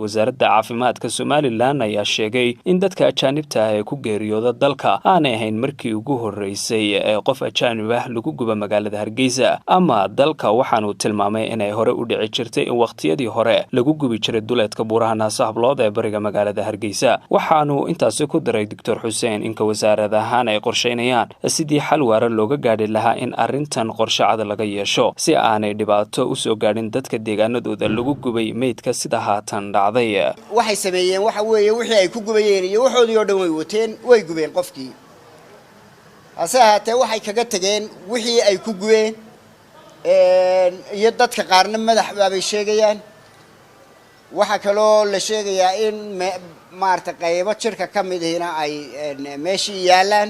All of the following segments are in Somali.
wasaaradda caafimaadka Somaliland ayaa sheegay in dadka ajaanibta ah ee ku geeriyooda dalka aanay ahayn markii ugu horeysay ee qof ajaanib ah lagu gubo magaalada Hargeysa ama dalka waxaanu tilmaamay inay hore u dhici jirtay in waqtiyadii hore lagu gubi jiray duleedka buuraha Naasahblood ee bariga magaalada Hargeysa waxaanu intaasi ku daray Dr. Xuseen in wasaaradahan ay qorsheynayaan sidii xal waara looga gaadhi lahaa in arrintan qorshe cad laga yeesho si aanay dhibaato u soo gaadhin dadka deegaanadooda lagu gubay meydka sida haatan waxay sameeyeen waxa weeye wixii ay ku gubayeen iyo waxoodii oo dhan way wateen way gubeen qofkii hase ahaatee waxay kaga tageen wixii ay ku gubeen iyo dadka qaarna madax bay sheegayaan waxa kaloo la sheegayaa in maarta qaybo jirka ka mid ahina ay meeshii yaalaan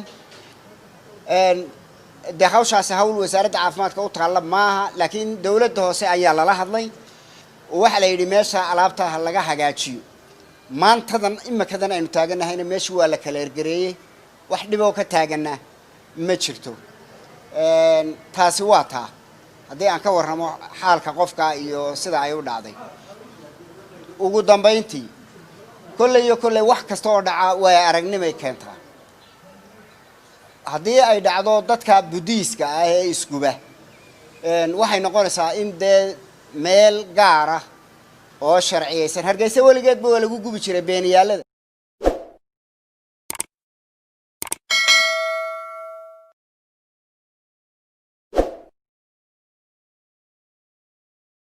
hawshaasi hawl wasaaradda caafimaadka u taalla maaha laakiin dawladda hoose ayaa lala hadlay waxa la yidhi meesha alaabta laga hagaajiyo maantadan imakadan aynu taaganahayna meesha waa la kala ergareeyay wax dhiboo ka taagana ma jirto taasi waa taa haddii aan ka warramo xaalka qofka iyo sida ay u dhacday ugu dambeyntii kolley wax kasta oo dhaca way aragnimay keentaa haddii ay dhacdo dadka budiiska ah ee isguba waxay noqonaysaa in dee meel gaar ah oo sharciyeysan Hargeysa waligeedba waa lagu gubi jiray beeniyaalada